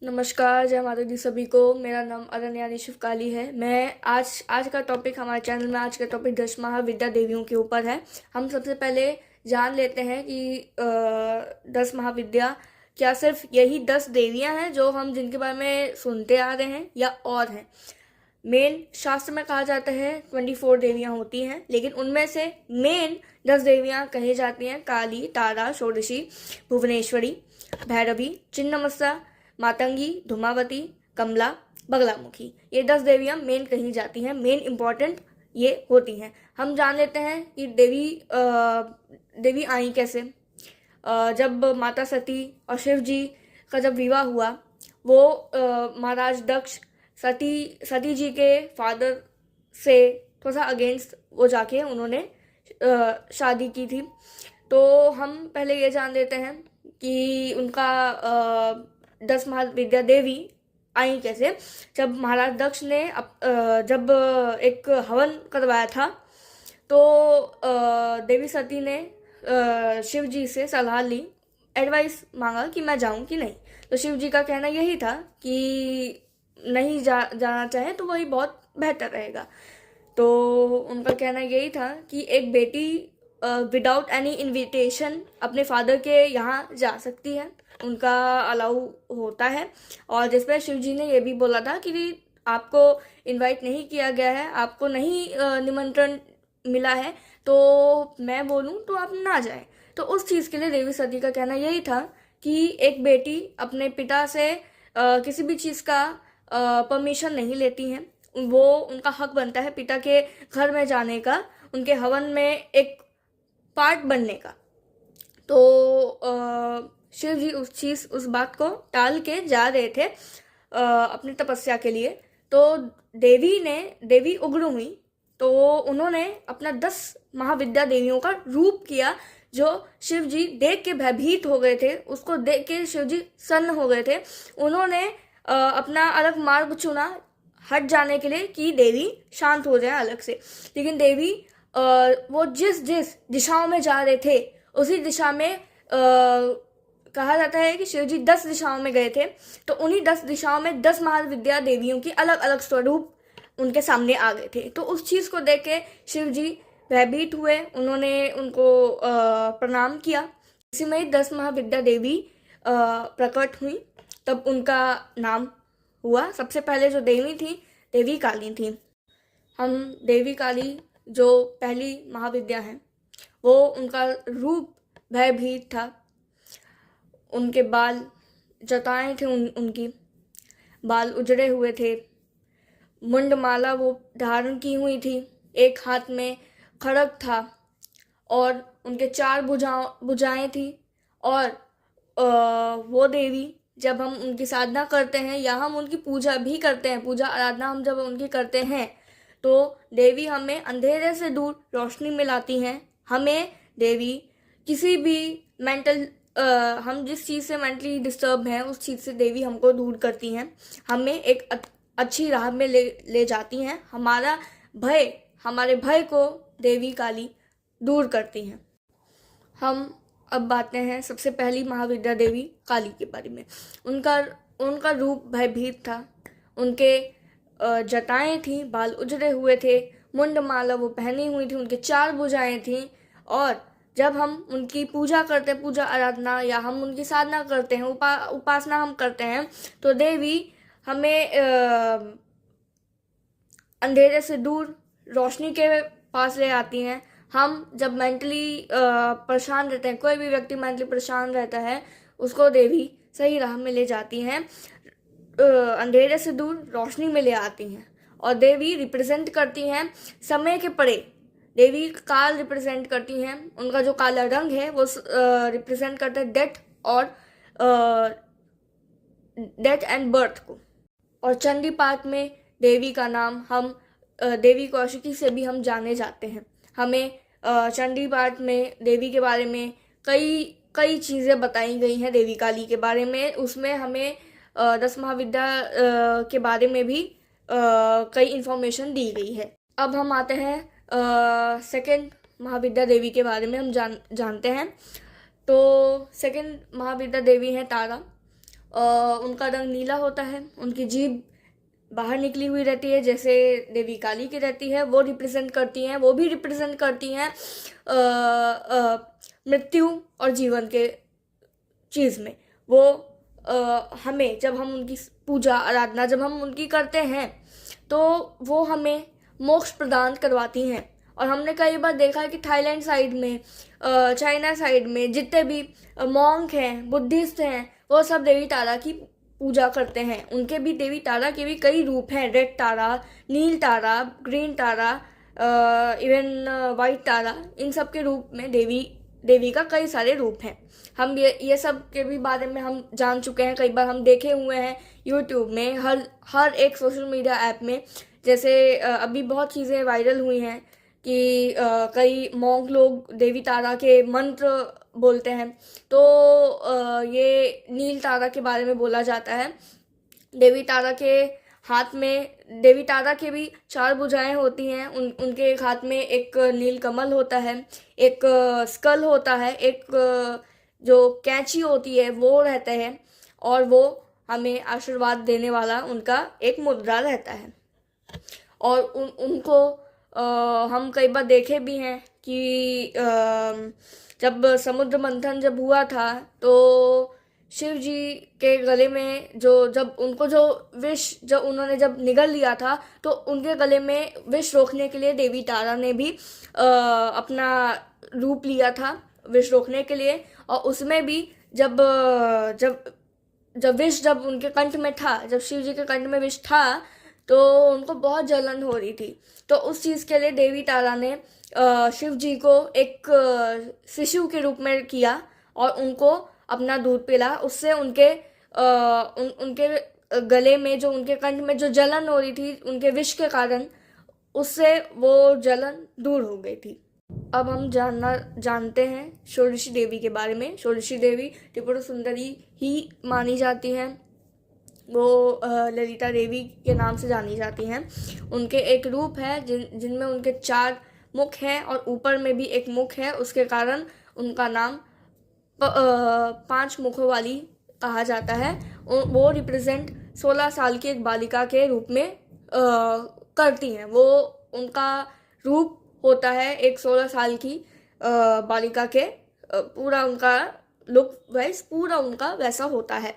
नमस्कार, जय माता दी सभी को। मेरा नाम अरण्यानी शिवकाली है। मैं आज का टॉपिक हमारे चैनल में आज का टॉपिक 10 महाविद्या देवियों के ऊपर है। हम सबसे पहले जान लेते हैं कि 10 महाविद्या क्या सिर्फ यही 10 देवियां हैं जो हम जिनके बारे में सुनते आ रहे हैं या और हैं। मेन शास्त्र में कहा जाता है 24 देवियां होती हैं, लेकिन उनमें से मेन 10 देवियां कही जाती हैं काली, तारा, षोडशी, भुवनेश्वरी, भैरवी, छिन्नमस्ता, मातंगी, धूमावती, कमला, बगलामुखी। ये 10 देवियां मेन कही जाती हैं, मेन इम्पॉर्टेंट ये होती हैं। हम जान लेते हैं कि देवी आई कैसे। जब माता सती और शिव जी का जब विवाह हुआ, वो महाराज दक्ष सती जी के फादर से थोड़ा सा अगेंस्ट वो जाके उन्होंने शादी की थी। तो हम पहले ये जान लेते हैं कि उनका 10 महाविद्या देवी आई कैसे। जब महाराज दक्ष ने जब एक हवन करवाया था, तो देवी सती ने शिव जी से सलाह ली, एडवाइस मांगा कि मैं जाऊं कि नहीं। तो शिव जी का कहना यही था कि नहीं जाना चाहे तो वही बहुत बेहतर रहेगा। तो उनका कहना यही था कि एक बेटी विदाउट एनी इनविटेशन अपने फादर के यहाँ जा सकती है, उनका अलाउ होता है। और जिस पर शिव जी ने ये भी बोला था कि आपको इनवाइट नहीं किया गया है, आपको नहीं निमंत्रण मिला है, तो मैं बोलूँ तो आप ना जाएं। तो उस चीज़ के लिए देवी सती का कहना यही था कि एक बेटी अपने पिता से किसी भी चीज़ का परमिशन नहीं लेती है, वो उनका हक बनता है पिता के घर में जाने का, उनके हवन में एक पार्ट बनने का। तो शिव जी उस बात को टाल के जा रहे थे अपनी तपस्या के लिए। तो देवी उग्र हुई, तो उन्होंने अपना 10 महाविद्या देवियों का रूप किया, जो शिव जी देख के भयभीत हो गए थे। उसको देख के शिव जी सन्न हो गए थे। उन्होंने अपना अलग मार्ग चुना हट जाने के लिए कि देवी शांत हो जाए अलग से। लेकिन देवी वो जिस दिशाओं में जा रहे थे उसी दिशा में कहा जाता है कि शिव जी 10 दिशाओं में गए थे। तो उन्हीं 10 दिशाओं में 10 महाविद्या देवियों की अलग अलग स्वरूप उनके सामने आ गए थे। तो उस चीज़ को देख के शिव जी भयभीत हुए, उन्होंने उनको प्रणाम किया। इसी में ही 10 महाविद्या देवी प्रकट हुई, तब उनका नाम हुआ। सबसे पहले जो देवी थी, देवी काली थी। हम देवी काली जो पहली महाविद्या हैं, वो उनका रूप भयभीत था। उनके बाल जटाएं थे, उनकी बाल उजड़े हुए थे, मुंडमाला वो धारण की हुई थी, एक हाथ में खड्ग था और उनके 4 भुजाएं थी। और वो देवी जब हम उनकी साधना करते हैं या हम उनकी पूजा भी करते हैं, पूजा आराधना हम जब उनकी करते हैं, तो देवी हमें अंधेरे से दूर रोशनी में लाती हैं। हमें देवी किसी भी हम जिस चीज़ से मेंटली डिस्टर्ब हैं, उस चीज़ से देवी हमको दूर करती हैं, हमें एक अच्छी राह में ले जाती हैं। हमारे भय को देवी काली दूर करती हैं। हम अब बातें हैं सबसे पहली महाविद्या देवी काली के बारे में। उनका रूप भयभीत था, उनके जटाएं थी, बाल उजड़े हुए थे, मुंडमाला वो पहनी हुई थी, उनके 4 भुजाएं थी। और जब हम उनकी पूजा करते हैं, पूजा आराधना या हम उनकी साधना करते हैं, उपासना हम करते हैं, तो देवी हमें अंधेरे से दूर रोशनी के पास ले आती हैं। हम जब मेंटली परेशान रहते हैं, कोई भी व्यक्ति मेंटली परेशान रहता है, उसको देवी सही राह में ले जाती हैं, अंधेरे से दूर रोशनी में ले आती हैं। और देवी रिप्रेजेंट करती हैं समय के परे। देवी काल रिप्रेजेंट करती हैं, उनका जो काला रंग है वो रिप्रेजेंट करता है डेथ एंड बर्थ को। और चंडी पाठ में देवी का नाम हम देवी कौशिकी से भी हम जाने जाते हैं। हमें चंडी पाठ में देवी के बारे में कई चीज़ें बताई गई हैं देवी काली के बारे में। उसमें हमें 10 महाविद्या के बारे में भी कई इन्फॉर्मेशन दी गई है। अब हम आते हैं सेकंड महाविद्या देवी के बारे में हम जानते हैं। तो सेकंड महाविद्या देवी है तारा। उनका रंग नीला होता है, उनकी जीभ बाहर निकली हुई रहती है जैसे देवी काली की रहती है, वो रिप्रेजेंट करती हैं, वो भी रिप्रेजेंट करती हैं मृत्यु और जीवन के चीज़ में। वो हमें जब हम उनकी पूजा आराधना जब हम उनकी करते हैं तो वो हमें मोक्ष प्रदान करवाती हैं। और हमने कई बार देखा है कि थाईलैंड साइड में, चाइना साइड में जितने भी मॉन्क हैं, बुद्धिस्ट हैं, वो सब देवी तारा की पूजा करते हैं। उनके भी देवी तारा के भी कई रूप हैं, रेड तारा, नील तारा, ग्रीन तारा, इवन वाइट तारा, इन सब के रूप में देवी का कई सारे रूप हैं। हम ये सब के भी बारे में हम जान चुके हैं, कई बार हम देखे हुए हैं यूट्यूब में, हर एक सोशल मीडिया ऐप में। जैसे अभी बहुत चीज़ें वायरल हुई हैं कि कई मॉन्क लोग देवी तारा के मंत्र बोलते हैं। तो ये नील तारा के बारे में बोला जाता है। देवी तारा के हाथ में, देवी तारा के भी 4 भुजाएं होती हैं। उनके एक हाथ में एक नील कमल होता है, एक स्कल होता है, एक जो कैंची होती है वो रहता है, और वो हमें आशीर्वाद देने वाला उनका एक मुद्रा रहता है। और उनको हम कई बार देखे भी हैं कि जब समुद्र मंथन जब हुआ था तो शिव जी के गले में जब विष जब उन्होंने जब निगल लिया था तो उनके गले में विष रोकने के लिए देवी तारा ने भी अपना रूप लिया था विष रोकने के लिए। और उसमें भी जब विष जब उनके कंठ में था, जब शिव जी के कंठ में विष था तो उनको बहुत जलन हो रही थी। तो उस चीज़ के लिए देवी तारा ने शिव जी को एक शिशु के रूप में किया और उनको अपना दूध पिला। उससे उनके उनके गले में जो, उनके कंठ में जो जलन हो रही थी उनके विष के कारण, उससे वो जलन दूर हो गई थी। अब हम जानते हैं षोडशी देवी के बारे में। षोडशी देवी त्रिपुर सुंदरी ही मानी जाती हैं। वो ललिता देवी के नाम से जानी जाती हैं। उनके एक रूप है जिनमें उनके 4 मुख हैं और ऊपर में भी एक मुख है, उसके कारण उनका नाम 5 मुखों वाली कहा जाता है। वो रिप्रेजेंट 16 साल की एक बालिका के रूप में करती हैं। वो उनका रूप होता है एक 16 साल की बालिका के, पूरा उनका लुक वाइज पूरा उनका वैसा होता है।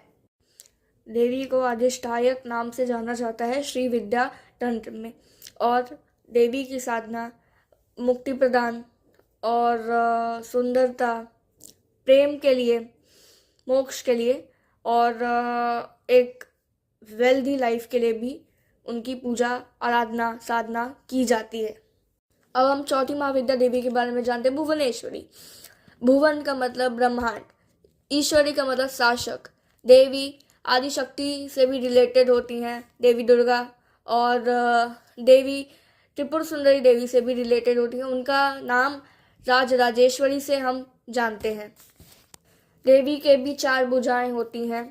देवी को अधिष्ठायक नाम से जाना जाता है श्री विद्या तंत्र में। और देवी की साधना मुक्ति प्रदान और सुंदरता, प्रेम के लिए, मोक्ष के लिए और एक वेल्दी लाइफ के लिए भी उनकी पूजा आराधना साधना की जाती है। अब हम चौथी महाविद्या देवी के बारे में जानते हैं, भुवनेश्वरी। भुवन का मतलब ब्रह्मांड, ईश्वरी का मतलब शासक। देवी आदि शक्ति से भी रिलेटेड होती हैं, देवी दुर्गा, और देवी त्रिपुर सुंदरी देवी से भी रिलेटेड होती हैं। उनका नाम राजराजेश्वरी से हम जानते हैं। देवी के भी 4 भुजाएं होती हैं।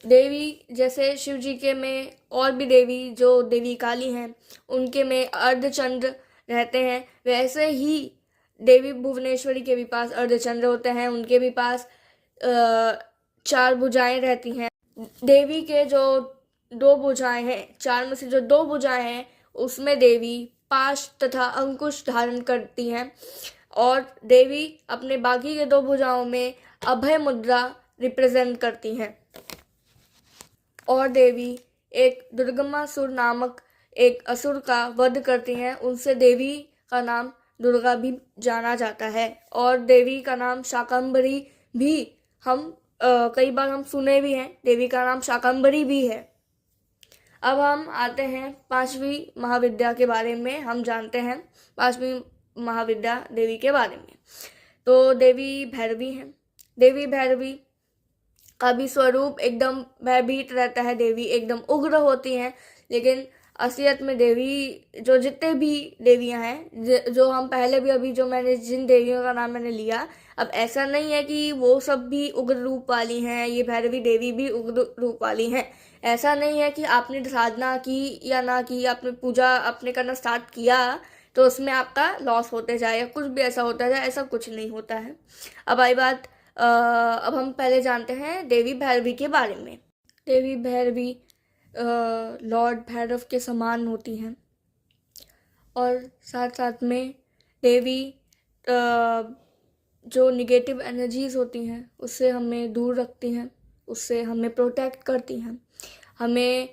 देवी जैसे शिव जी के में और भी देवी जो देवी काली हैं उनके में अर्धचंद्र रहते हैं, वैसे ही देवी भुवनेश्वरी के भी पास अर्धचंद्र होते हैं। उनके भी पास 4 भुजाएं रहती हैं। देवी के जो 2 भुजाएं हैं, 4 में से जो 2 भुजाएं हैं उसमें देवी पाश तथा अंकुश धारण करती हैं, और देवी अपने बाकी के 2 भुजाओं में अभय मुद्रा रिप्रेजेंट करती हैं। और देवी एक दुर्गमासुर नामक एक असुर का वध करती हैं, उनसे देवी का नाम दुर्गा भी जाना जाता है। और देवी का नाम शाकंभरी भी हम कई बार हम सुने भी हैं, देवी का नाम शाकंभरी भी है। अब हम आते हैं 5वीं महाविद्या के बारे में। हम जानते हैं 5वीं महाविद्या देवी के बारे में। तो देवी भैरवी हैं। देवी भैरवी का भी स्वरूप एकदम भयभीत रहता है। देवी एकदम उग्र होती हैं, लेकिन असलियत में देवी जो जितने भी देवियां हैं, जो हम पहले भी अभी जो मैंने जिन देवियों का नाम मैंने लिया, अब ऐसा नहीं है कि वो सब भी उग्र रूप वाली हैं, ये भैरवी देवी भी उग्र रूप वाली हैं। ऐसा नहीं है कि आपने साधना की या ना की, आपने पूजा आपने करना स्टार्ट किया तो उसमें आपका लॉस होते जाए या कुछ भी ऐसा होता जाए, ऐसा कुछ नहीं होता है। अब आई बात अब हम पहले जानते हैं देवी भैरवी के बारे में। देवी भैरवी लॉर्ड भैरव के समान होती हैं और साथ साथ में देवी जो निगेटिव एनर्जीज होती हैं उससे हमें दूर रखती हैं, उससे हमें प्रोटेक्ट करती हैं। हमें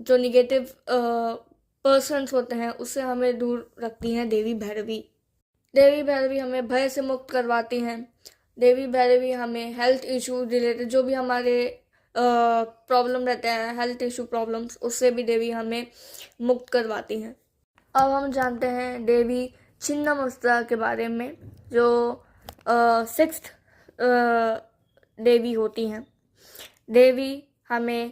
जो निगेटिव पर्सन्स होते हैं उससे हमें दूर रखती हैं देवी भैरवी। देवी भैरवी हमें भय से मुक्त करवाती हैं। देवी भैरवी हमें हेल्थ इशू रिलेटेड जो भी हमारे प्रॉब्लम रहते हैं, हेल्थ इशू प्रॉब्लम्स, उससे भी देवी हमें मुक्त करवाती हैं। अब हम जानते हैं देवी छिन्नमस्ता के बारे में, जो 6th देवी होती हैं। देवी हमें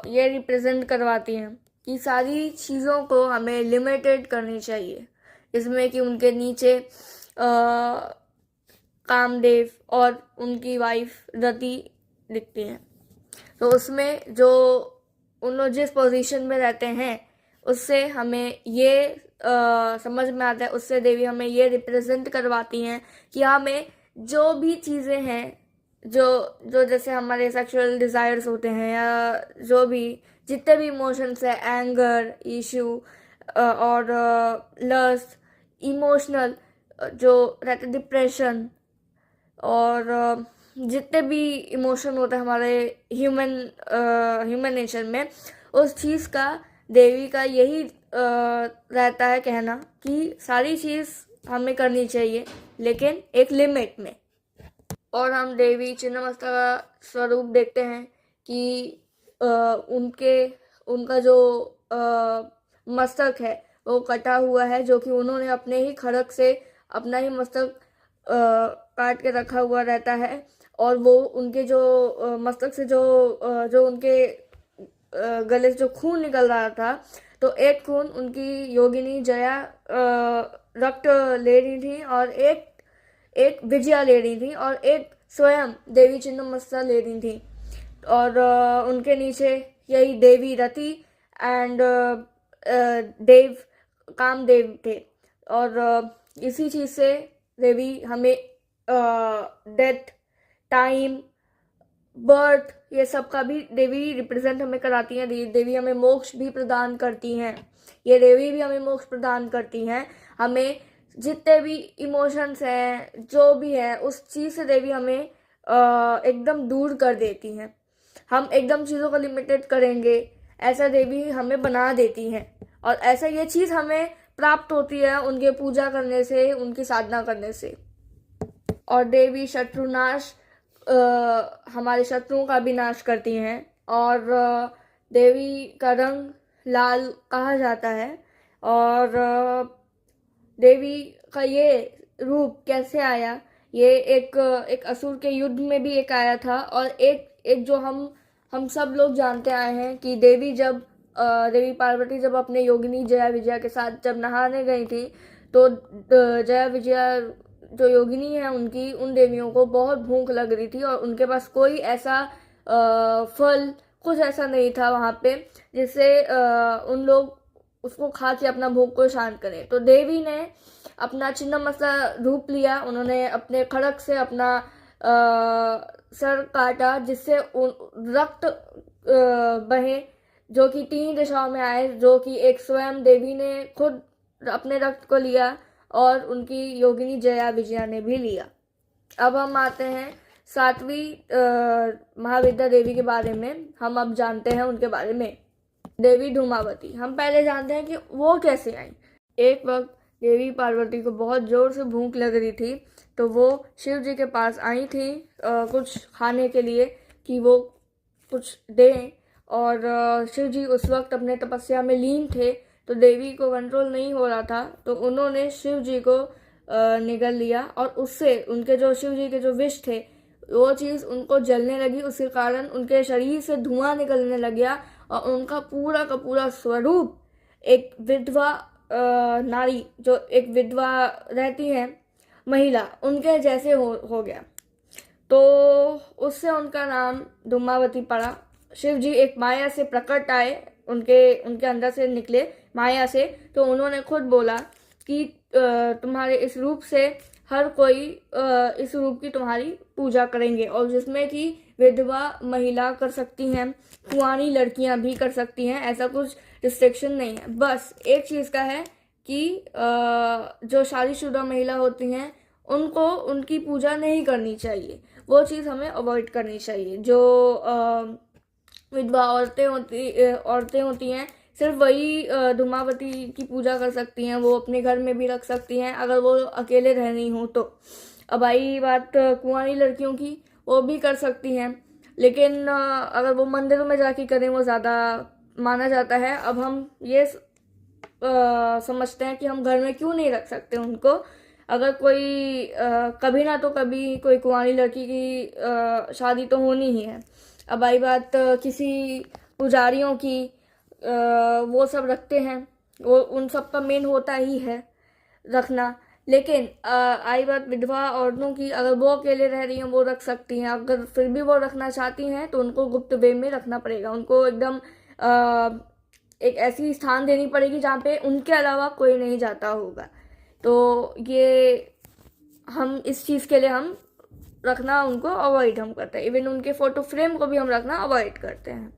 ये रिप्रेजेंट करवाती हैं कि सारी चीज़ों को हमें लिमिटेड करनी चाहिए, इसमें कि उनके नीचे कामदेव और उनकी वाइफ रति दिखती हैं। तो उसमें जो उन लोग जिस पोजीशन में रहते हैं उससे हमें ये समझ में आता है, उससे देवी हमें ये रिप्रेजेंट करवाती हैं कि हमें जो भी चीज़ें हैं, जो जैसे हमारे सेक्सुअल डिज़ायर्स होते हैं या जो भी जितने भी इमोशंस है, एंगर इशू और लस्ट, इमोशनल जो रहते, डिप्रेशन और जितने भी इमोशन होते हैं हमारे ह्यूमन नेचर में, उस चीज़ का देवी का यही रहता है कहना कि सारी चीज़ हमें करनी चाहिए लेकिन एक लिमिट में। और हम देवी छिन्नमस्ता का स्वरूप देखते हैं कि उनका जो मस्तक है वो कटा हुआ है, जो कि उन्होंने अपने ही खड़ग से अपना ही मस्तक काट के रखा हुआ रहता है। और वो उनके जो मस्तक से जो उनके गले से जो खून निकल रहा था, तो एक खून उनकी योगिनी जया रक्त ले रही थी और एक विजया ले रही थी और एक स्वयं देवी छिन्नमस्ता ले रही थी। और उनके नीचे यही देवी रति एंड देव कामदेव थे। और इसी चीज़ से देवी हमें डेथ, टाइम, बर्थ, ये सब का भी देवी रिप्रेजेंट हमें कराती हैं। देवी हमें मोक्ष भी प्रदान करती हैं। ये देवी भी हमें मोक्ष प्रदान करती हैं। हमें जितने भी इमोशंस हैं, जो भी है, उस चीज़ से देवी हमें एकदम दूर कर देती हैं। हम एकदम चीज़ों को लिमिटेड करेंगे ऐसा देवी हमें बना देती हैं। और ऐसा ये चीज़ हमें प्राप्त होती है उनके पूजा करने से, उनकी साधना करने से। और देवी शत्रुनाश, हमारे शत्रुओं का भी नाश करती हैं। और देवी का रंग लाल कहा जाता है। और देवी का ये रूप कैसे आया, ये एक असुर के युद्ध में भी एक आया था। और एक जो हम सब लोग जानते आए हैं कि देवी देवी पार्वती जब अपने योगिनी जया विजया के साथ जब नहाने गई थी, तो जया विजया जो योगिनी है उनकी, उन देवियों को बहुत भूख लग रही थी और उनके पास कोई ऐसा फल, कुछ ऐसा नहीं था वहाँ पे जिससे उन लोग उसको खा के अपना भूख को शांत करें। तो देवी ने अपना छिन्नमस्ता रूप लिया। उन्होंने अपने खड़ग से अपना सर काटा जिससे रक्त बहे, जो कि 3 दिशाओं में आए, जो कि एक स्वयं देवी ने खुद अपने रक्त को लिया और उनकी योगिनी जया विजया ने भी लिया। अब हम आते हैं 7वीं महाविद्या देवी के बारे में। हम अब जानते हैं उनके बारे में। देवी धूमावती, हम पहले जानते हैं कि वो कैसे आई। एक वक्त देवी पार्वती को बहुत ज़ोर से भूख लग रही थी, तो वो शिव जी के पास आई थी कुछ खाने के लिए कि वो कुछ दें। और शिव जी उस वक्त अपने तपस्या में लीन थे, तो देवी को कंट्रोल नहीं हो रहा था, तो उन्होंने शिव जी को निगल लिया और उससे उनके जो शिव जी के जो विष थे वो चीज़ उनको जलने लगी। उसके कारण उनके शरीर से धुआं निकलने लग गया और उनका पूरा का पूरा स्वरूप एक विधवा नारी, जो एक विधवा रहती है महिला, उनके जैसे हो गया। तो उससे उनका नाम धूमावती पड़ा। शिव जी एक माया से प्रकट आए, उनके अंदर से निकले माया से, तो उन्होंने खुद बोला कि तुम्हारे इस रूप से हर कोई इस रूप की तुम्हारी पूजा करेंगे, और जिसमें कि विधवा महिला कर सकती हैं, कुंवारी लड़कियां भी कर सकती हैं, ऐसा कुछ रिस्ट्रिक्शन नहीं है। बस एक चीज़ का है कि जो शादीशुदा महिला होती हैं उनको उनकी पूजा नहीं करनी चाहिए, वो चीज़ हमें अवॉइड करनी चाहिए। जो विधवा औरतें होती हैं, सिर्फ वही धूमावती की पूजा कर सकती हैं, वो अपने घर में भी रख सकती हैं अगर वो अकेले रह रही हों तो। अब आई बात कुंवारी लड़कियों की, वो भी कर सकती हैं, लेकिन अगर वो मंदिरों में जाके करें वो ज़्यादा माना जाता है। अब हम ये समझते हैं कि हम घर में क्यों नहीं रख सकते उनको। अगर कोई कभी ना तो कभी कोई कुंवारी लड़की की शादी तो होनी ही है। अब आई बात किसी पुजारियों की, वो सब रखते हैं, वो उन सब का मेन होता ही है रखना। लेकिन आई बात विधवा औरतों की, अगर वो अकेले रह रही हैं वो रख सकती हैं, अगर फिर भी वो रखना चाहती हैं तो उनको गुप्त वे में रखना पड़ेगा, उनको एकदम एक ऐसी स्थान देनी पड़ेगी जहाँ पे उनके अलावा कोई नहीं जाता होगा। तो ये हम इस चीज़ के लिए हम रखना उनको अवॉइड हम करते हैं, इवन उनके फोटो फ्रेम को भी हम रखना अवॉइड करते हैं।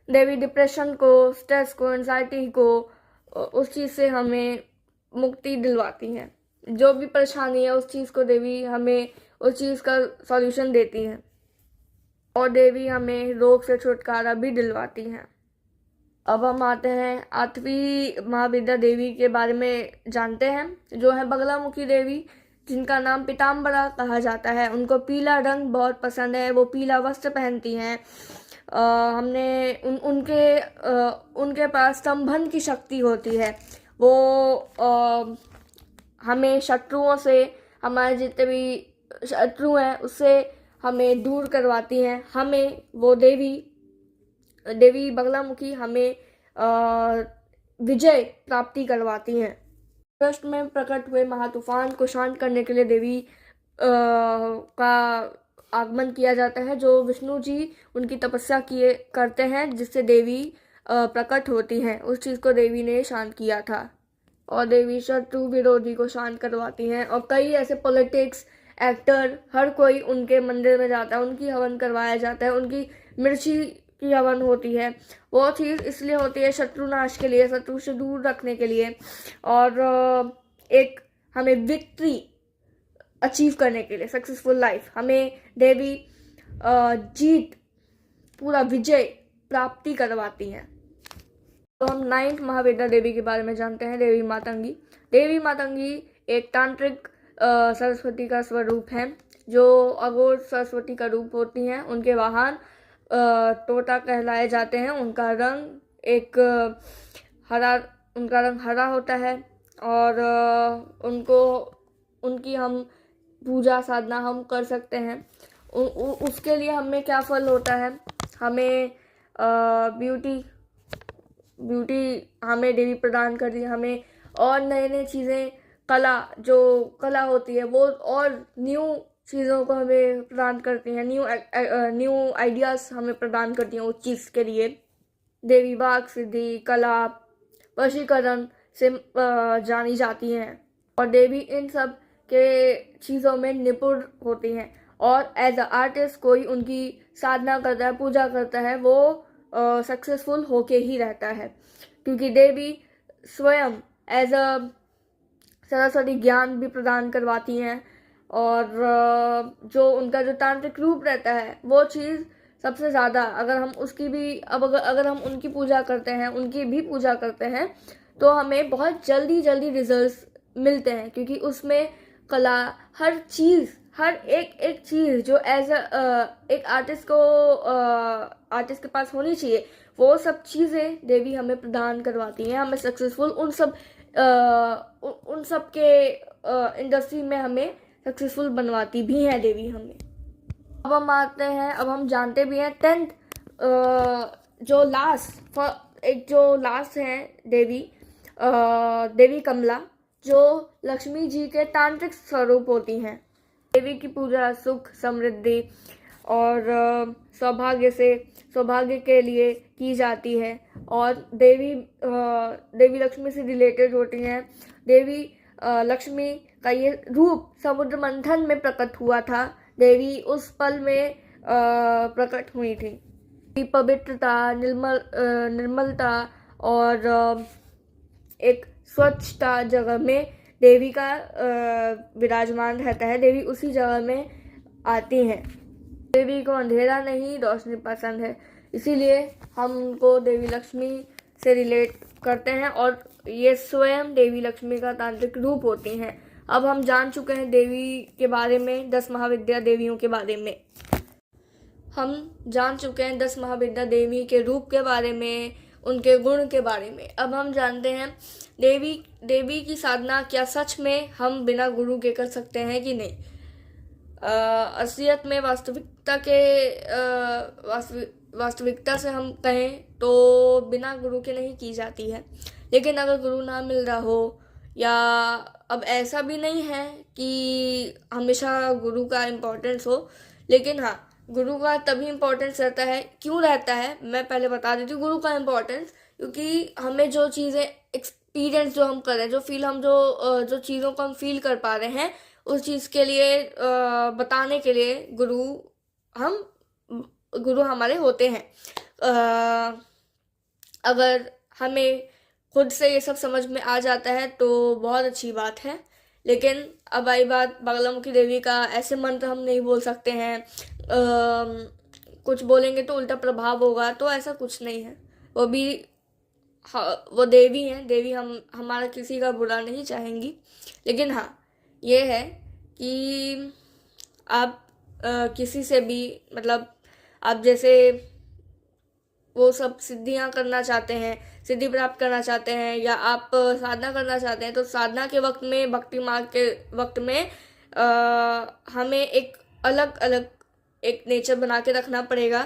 देवी डिप्रेशन को, स्ट्रेस को, एंजाइटी को, उस चीज़ से हमें मुक्ति दिलवाती हैं। जो भी परेशानी है उस चीज़ को देवी हमें उस चीज़ का सॉल्यूशन देती हैं, और देवी हमें रोग से छुटकारा भी दिलवाती हैं। अब हम आते हैं 8वीं महाविद्या देवी के बारे में जानते हैं, जो है बगलामुखी देवी, जिनका नाम पीताम्बरा कहा जाता है। उनको पीला रंग बहुत पसंद है, वो पीला वस्त्र पहनती हैं। उनके पास संबंध की शक्ति होती है। वो हमें शत्रुओं से, हमारे जितने भी शत्रु हैं उससे हमें दूर करवाती हैं। हमें वो देवी बगलामुखी हमें विजय प्राप्ति करवाती हैं। महाराष्ट्र में प्रकट हुए महातूफान को शांत करने के लिए देवी का आगमन किया जाता है, जो विष्णु जी उनकी तपस्या करते हैं, जिससे देवी प्रकट होती हैं। उस चीज़ को देवी ने शांत किया था, और देवी शत्रु विरोधी को शांत करवाती हैं। और कई ऐसे पॉलिटिक्स, एक्टर, हर कोई उनके मंदिर में जाता है, उनकी हवन करवाया जाता है, उनकी मिर्ची की हवन होती है। वो चीज़ इसलिए होती है शत्रुनाश के लिए, शत्रु से दूर रखने के लिए, और एक हमें विक्ट्री अचीव करने के लिए, सक्सेसफुल लाइफ, हमें देवी जीत, पूरा विजय प्राप्ति करवाती हैं। तो हम 9th महाविद्या देवी के बारे में जानते हैं, देवी मातंगी। देवी मातंगी एक तांत्रिक सरस्वती का स्वरूप है, जो अघोर सरस्वती का रूप होती हैं। उनके वाहन तोता कहलाए जाते हैं। उनका रंग हरा होता है, और उनकी हम पूजा साधना हम कर सकते हैं। उसके लिए हमें क्या फल होता है, हमें ब्यूटी हमें देवी प्रदान करती है। हमें और नए चीज़ें, जो कला होती है वो, और न्यू चीज़ों को हमें प्रदान करती हैं, न्यू आइडियाज़ हमें प्रदान करती हैं उस चीज़ के लिए। देवी वाक सिद्धि, कला, वशीकरण से जानी जाती हैं, और देवी इन सब के चीज़ों में निपुण होती हैं। और एज अ आर्टिस्ट कोई उनकी साधना करता है, पूजा करता है, वो सक्सेसफुल होके ही रहता है, क्योंकि देवी स्वयं एज अ सरस्वती ज्ञान भी प्रदान करवाती हैं। और जो उनका जो तांत्रिक रूप रहता है वो चीज़ सबसे ज़्यादा, अगर हम उसकी भी अगर हम उनकी पूजा करते हैं, उनकी भी पूजा करते हैं, तो हमें बहुत जल्दी रिजल्ट्स मिलते हैं, क्योंकि उसमें कला, हर एक चीज़ जो एज एक आर्टिस्ट के पास होनी चाहिए, वो सब चीज़ें देवी हमें प्रदान करवाती हैं। हमें सक्सेसफुल उन सब के इंडस्ट्री में हमें सक्सेसफुल बनवाती भी हैं देवी हमें। अब हम जानते भी हैं 10th जो लास्ट है देवी कमला, जो लक्ष्मी जी के तांत्रिक स्वरूप होती हैं। देवी की पूजा सुख, समृद्धि और सौभाग्य के लिए की जाती है, और देवी लक्ष्मी से रिलेटेड होती हैं। देवी लक्ष्मी का ये रूप समुद्र मंथन में प्रकट हुआ था, देवी उस पल में प्रकट हुई थी। पवित्रता, निर्मलता और एक स्वच्छता जगह में देवी का विराजमान रहता है। देवी उसी जगह में आती हैं। देवी को अंधेरा नहीं, रोशनी पसंद है, इसीलिए हम उनको देवी लक्ष्मी से रिलेट करते हैं और ये स्वयं देवी लक्ष्मी का तांत्रिक रूप होती हैं। अब हम जान चुके हैं देवी के बारे में, 10 महाविद्या देवियों के बारे में। हम जान चुके हैं 10 महाविद्या देवी के रूप के बारे में, उनके गुण के बारे में। अब हम जानते हैं देवी की साधना क्या सच में हम बिना गुरु के कर सकते हैं कि नहीं। असलियत में वास्तविकता से हम कहें तो बिना गुरु के नहीं की जाती है। लेकिन अगर गुरु ना मिल रहा हो, या अब ऐसा भी नहीं है कि हमेशा गुरु का इम्पोर्टेंस हो, लेकिन हाँ, गुरु का तभी इम्पोर्टेंस रहता है। क्यों रहता है मैं पहले बता देती हूँ। गुरु का इम्पोर्टेंस क्योंकि हमें जो चीज़ें एक्सपीरियंस जो हम कर रहे हैं, जो फील हम जो चीज़ों को हम फील कर पा रहे हैं, उस चीज़ के लिए बताने के लिए गुरु हमारे होते हैं। अगर हमें खुद से ये सब समझ में आ जाता है तो बहुत अच्छी बात है। लेकिन अब आई बात बागलामुखी देवी का, ऐसे मंत्र हम नहीं बोल सकते हैं, कुछ बोलेंगे तो उल्टा प्रभाव होगा, तो ऐसा कुछ नहीं है। वो देवी हैं, देवी हमारा किसी का बुरा नहीं चाहेंगी। लेकिन हाँ, ये है कि आप किसी से भी, मतलब आप जैसे वो सब सिद्धियां करना चाहते हैं, सिद्धि प्राप्त करना चाहते हैं, या आप साधना करना चाहते हैं, तो साधना के वक्त में, भक्ति मार्ग के वक्त में हमें एक अलग एक नेचर बना के रखना पड़ेगा।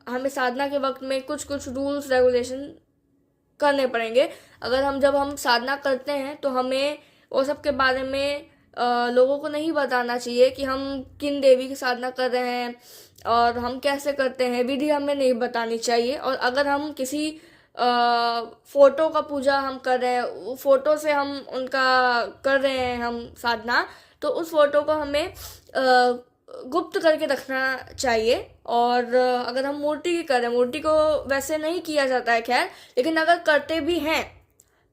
हमें साधना के वक्त में कुछ रूल्स रेगुलेशन करने पड़ेंगे। जब हम साधना करते हैं तो हमें वो सब के बारे में लोगों को नहीं बताना चाहिए कि हम किन देवी की साधना कर रहे हैं और हम कैसे करते हैं, विधि हमें नहीं बतानी चाहिए। और अगर हम किसी फोटो का पूजा हम कर रहे हैं, फोटो से हम उनका कर रहे हैं हम साधना, तो उस फोटो को हमें गुप्त करके रखना चाहिए। और अगर हम मूर्ति की कर रहे हैं, मूर्ति को वैसे नहीं किया जाता है खैर, लेकिन अगर करते भी हैं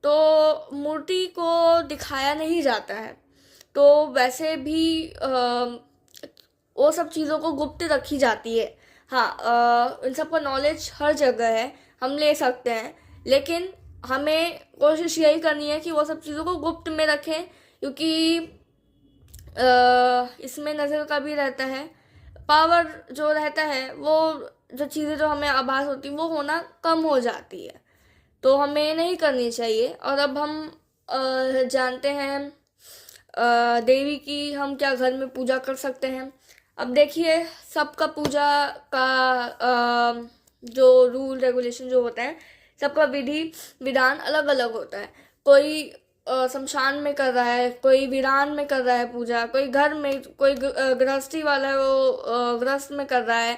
तो मूर्ति को दिखाया नहीं जाता है, तो वैसे भी वो सब चीज़ों को गुप्त रखी जाती है। हाँ, इन सब का नॉलेज हर जगह है, हम ले सकते हैं, लेकिन हमें कोशिश यही करनी है कि वो सब चीज़ों को गुप्त में रखें, क्योंकि इसमें नज़र का भी रहता है। पावर जो रहता है, वो जो चीज़ें जो हमें आभास होती वो होना कम हो जाती है, तो हमें नहीं करनी चाहिए। और अब हम जानते हैं देवी की हम क्या घर में पूजा कर सकते हैं। अब देखिए, सबका पूजा का जो रूल रेगुलेशन जो होता है, सबका विधि विधान अलग अलग होता है। कोई शमशान में कर रहा है, कोई वीरान में कर रहा है पूजा, कोई घर में, कोई गृहस्थी वाला है वो गृहस्थ में कर रहा है।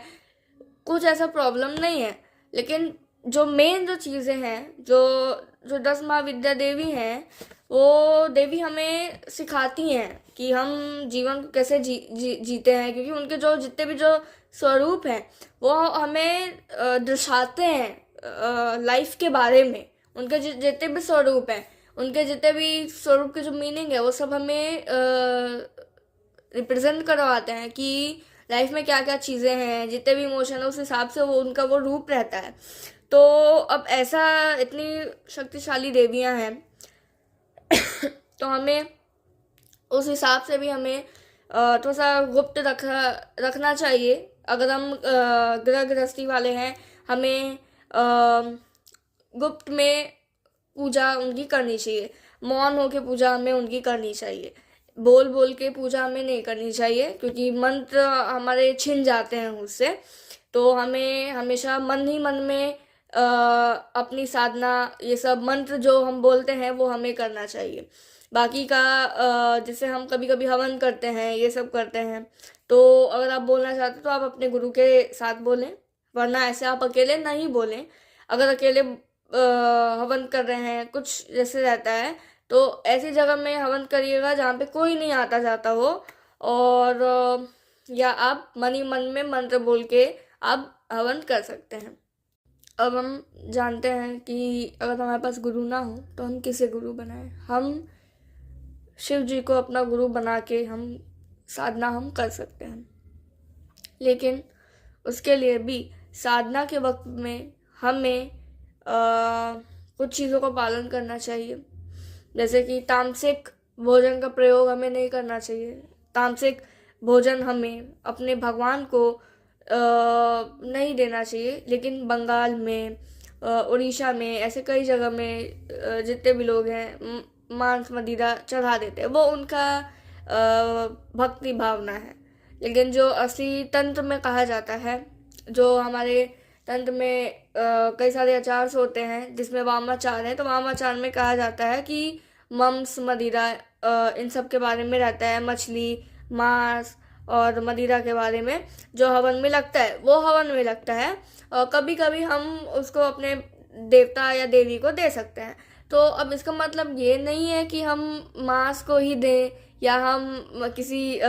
कुछ ऐसा प्रॉब्लम नहीं है, लेकिन जो मेन जो चीज़ें हैं, जो 10 महाविद्या देवी हैं, वो देवी हमें सिखाती हैं कि हम जीवन को कैसे जीते हैं, क्योंकि उनके जो जितने भी जो स्वरूप हैं वो हमें दर्शाते हैं लाइफ के बारे में। उनके जितने भी स्वरूप हैं, उनके जितने भी स्वरूप के जो मीनिंग है, वो सब हमें रिप्रेजेंट करवाते हैं कि लाइफ में क्या क्या चीज़ें हैं, जितने भी इमोशन है उस हिसाब से वो उनका वो रूप रहता है। तो अब ऐसा इतनी शक्तिशाली देवियां हैं तो हमें उस हिसाब से भी हमें थोड़ा सा गुप्त रखना चाहिए। अगर हम गृहस्थी वाले हैं, हमें गुप्त में पूजा उनकी करनी चाहिए, मौन होके पूजा हमें उनकी करनी चाहिए, बोल के पूजा हमें नहीं करनी चाहिए, क्योंकि मंत्र हमारे छिन जाते हैं उससे। तो हमें हमेशा मन ही मन में अपनी साधना, ये सब मंत्र जो हम बोलते हैं वो हमें करना चाहिए। बाकी का जैसे हम कभी कभी हवन करते हैं, ये सब करते हैं, तो अगर आप बोलना चाहते हो तो आप अपने गुरु के साथ बोलें, वरना ऐसे आप अकेले नहीं बोलें। अगर अकेले हवन कर रहे हैं, कुछ जैसे रहता है, तो ऐसी जगह में हवन करिएगा जहाँ पे कोई नहीं आता जाता हो, और या आप मन ही मन में मंत्र बोल के आप हवन कर सकते हैं। अब हम जानते हैं कि अगर हमारे पास गुरु ना हो तो हम किसे गुरु बनाएं। हम शिव जी को अपना गुरु बना के हम साधना हम कर सकते हैं, लेकिन उसके लिए भी साधना के वक्त में हमें कुछ चीज़ों का पालन करना चाहिए। जैसे कि तामसिक भोजन का प्रयोग हमें नहीं करना चाहिए। तामसिक भोजन हमें अपने भगवान को नहीं देना चाहिए, लेकिन बंगाल में, उड़ीसा में, ऐसे कई जगह में जितने भी लोग हैं मांस मदिरा चढ़ा देते हैं, वो उनका भक्ति भावना है। लेकिन जो असली तंत्र में कहा जाता है, जो हमारे तंत्र में कई सारे आचार्य होते हैं जिसमें वामाचार है, तो वामाचार में कहा जाता है कि मांस मदिरा इन सब के बारे में रहता है, मछली मांस और मदिरा के बारे में जो हवन में लगता है वो हवन में लगता है। कभी कभी हम उसको अपने देवता या देवी को दे सकते हैं। तो अब इसका मतलब ये नहीं है कि हम मांस को ही दें, या हम किसी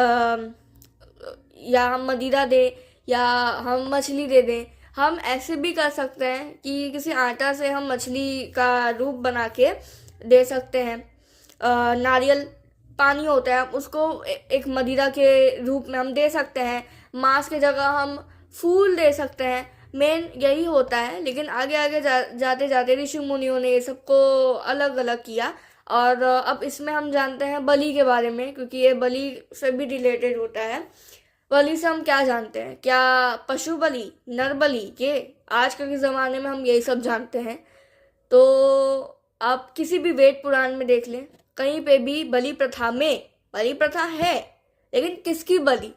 या हम मदिरा दें, या हम मछली दे दें। हम ऐसे भी कर सकते हैं कि किसी आटा से हम मछली का रूप बना के दे सकते हैं। नारियल पानी होता है, उसको एक मदिरा के रूप में हम दे सकते हैं। मांस की जगह हम फूल दे सकते हैं। मेन यही होता है, लेकिन आगे आगे जाते जाते ऋषि मुनियों ने ये सबको अलग अलग किया। और अब इसमें हम जानते हैं बलि के बारे में, क्योंकि ये बलि से भी रिलेटेड होता है। बलि से हम क्या जानते हैं? क्या पशु बलि, नर बलि, ये आजकल के ज़माने में हम यही सब जानते हैं। तो आप किसी भी वेद पुराण में देख लें, कहीं पे भी बलि प्रथा में, बलि प्रथा है, लेकिन किसकी बलि,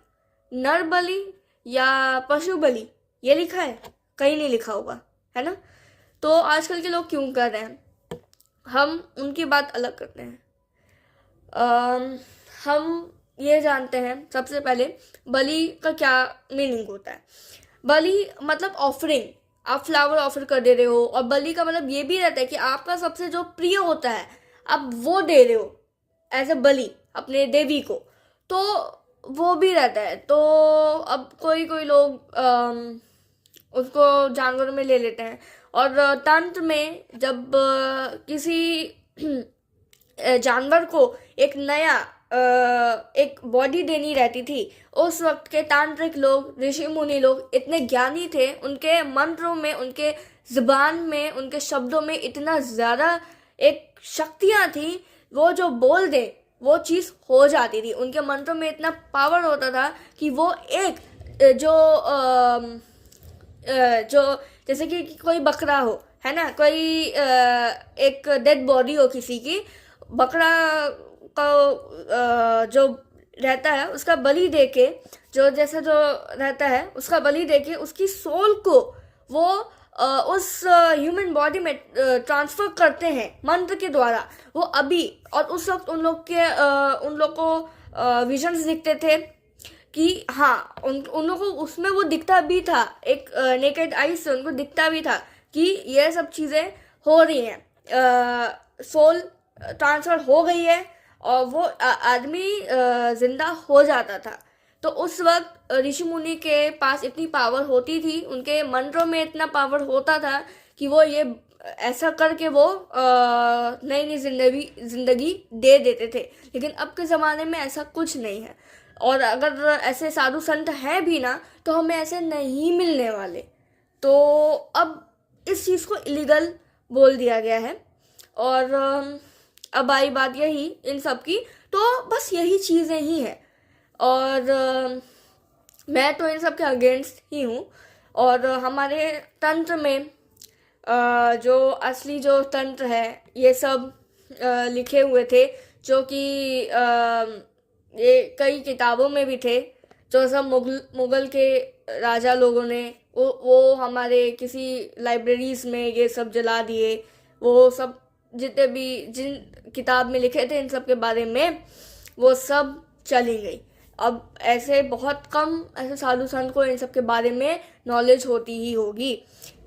नर बलि या पशु बलि, ये लिखा है? कहीं नहीं लिखा होगा, है ना। तो आजकल के लोग क्यों कर रहे हैं? हम उनकी बात अलग करते हैं। हम ये जानते हैं सबसे पहले बलि का क्या मीनिंग होता है। बलि मतलब ऑफरिंग, आप फ्लावर ऑफर कर दे रहे हो, और बलि का मतलब ये भी रहता है कि आपका सबसे जो प्रिय होता है आप वो दे रहे हो एज अ बलि अपने देवी को, तो वो भी रहता है। तो अब कोई कोई लोग उसको जानवर में ले लेते हैं। और तंत्र में जब किसी जानवर को एक नया एक बॉडी देनी रहती थी, उस वक्त के तांत्रिक लोग, ऋषि मुनि लोग इतने ज्ञानी थे, उनके मंत्रों में, उनके जुबान में, उनके शब्दों में इतना ज़्यादा एक शक्तियाँ थी, वो जो बोल दे वो चीज़ हो जाती थी। उनके मंत्रों में इतना पावर होता था कि वो एक जो जैसे कि कोई बकरा हो, है ना, कोई एक डेड बॉडी हो किसी की, बकरा का जो रहता है उसका बलि देके, जो जैसा जो रहता है उसका बलि देके उसकी सोल को वो उस ह्यूमन बॉडी में ट्रांसफर करते हैं मंत्र के द्वारा। वो अभी, और उस वक्त उन लोग को विजन्स दिखते थे कि हाँ, उन लोगों को उसमें वो दिखता भी था, एक नेकेड आईज से उनको दिखता भी था कि ये सब चीज़ें हो रही हैं, सोल ट्रांसफर हो गई है, और वो आदमी जिंदा हो जाता था। तो उस वक्त ऋषि मुनि के पास इतनी पावर होती थी, उनके मंत्रों में इतना पावर होता था कि वो ये ऐसा करके वो नई नई जिंदगी दे देते थे। लेकिन अब के ज़माने में ऐसा कुछ नहीं है, और अगर ऐसे साधु संत हैं भी ना, तो हमें ऐसे नहीं मिलने वाले। तो अब इस चीज़ को इलीगल बोल दिया गया है। और अब आई बात यही इन सब की, तो बस यही चीज़ें ही हैं। और मैं तो इन सब के अगेंस्ट ही हूँ। और हमारे तंत्र में जो असली जो तंत्र है, ये सब लिखे हुए थे, जो कि ये कई किताबों में भी थे, जो सब मुगल के राजा लोगों ने वो हमारे किसी लाइब्रेरीज में ये सब जला दिए। वो सब जितने भी जिन किताब में लिखे थे इन सब के बारे में, वो सब चली गई। अब ऐसे बहुत कम ऐसे साधु संत को इन सब के बारे में नॉलेज होती ही होगी।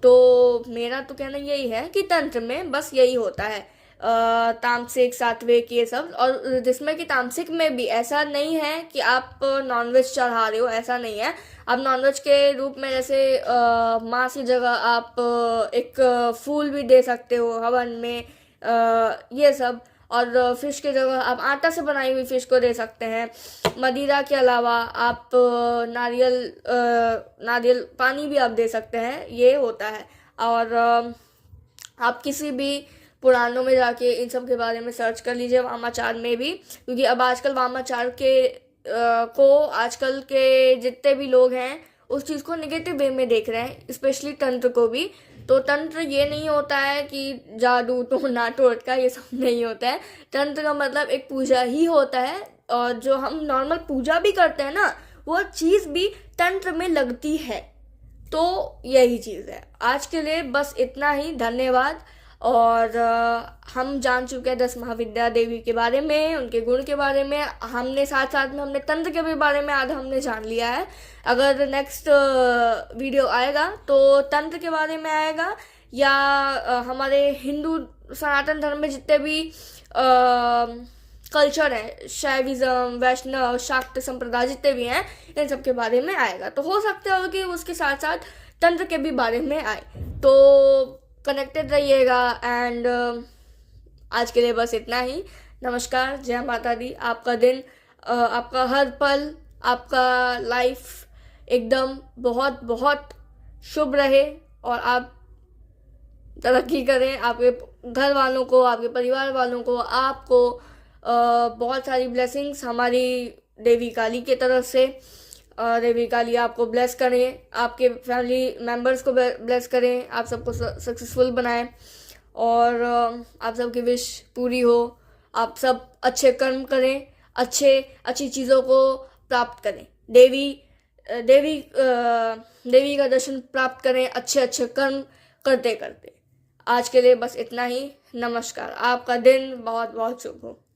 तो मेरा तो कहना यही है कि तंत्र में बस यही होता है, तामसिक, सात्विक, ये सब। और जिसमें कि तामसिक में भी ऐसा नहीं है कि आप नॉनवेज चढ़ा रहे हो, ऐसा नहीं है। आप नॉनवेज के रूप में जैसे मांस की जगह आप एक फूल भी दे सकते हो हवन में, ये सब। और फिश की जगह आप आटा से बनाई हुई फिश को दे सकते हैं। मदिरा के अलावा आप नारियल पानी भी आप दे सकते हैं, ये होता है। और आप किसी भी पुराणों में जाके इन सब के बारे में सर्च कर लीजिए, वामाचार में भी, क्योंकि अब आजकल वामाचार को आजकल के जितने भी लोग हैं उस चीज़ को नेगेटिव वे में देख रहे हैं, स्पेशली तंत्र को भी। तो तंत्र ये नहीं होता है कि जादू टोना टोटका, ये सब नहीं होता है। तंत्र का मतलब एक पूजा ही होता है, और जो हम नॉर्मल पूजा भी करते हैं ना, वो चीज़ भी तंत्र में लगती है। तो यही चीज़ है। आज के लिए बस इतना ही, धन्यवाद। और हम जान चुके हैं 10 महाविद्या देवी के बारे में, उनके गुण के बारे में। हमने साथ साथ में हमने तंत्र के भी बारे में आधा हमने जान लिया है। अगर नेक्स्ट वीडियो आएगा तो तंत्र के बारे में आएगा, या हमारे हिंदू सनातन धर्म में जितने भी कल्चर है, शैविज्म, वैष्णव, शाक्त संप्रदाय जितने भी हैं, इन सब के बारे में आएगा। तो हो सकता है कि उसके साथ साथ तंत्र के भी बारे में आए। तो कनेक्टेड रहिएगा। एंड आज के लिए बस इतना ही। नमस्कार, जय माता दी। आपका दिन, आपका हर पल, आपका लाइफ एकदम बहुत बहुत शुभ रहे, और आप तरक्की करें। आपके घर वालों को, आपके परिवार वालों को, आपको बहुत सारी ब्लेसिंग्स हमारी देवी काली की तरफ से। देवी काली आपको ब्लेस करें, आपके फैमिली मेम्बर्स को ब्लेस करें, आप सबको सक्सेसफुल बनाएं, और आप सबकी विश पूरी हो। आप सब अच्छे कर्म करें, अच्छी चीज़ों को प्राप्त करें, देवी का दर्शन प्राप्त करें, अच्छे कर्म करते करते। आज के लिए बस इतना ही। नमस्कार, आपका दिन बहुत बहुत शुभ हो।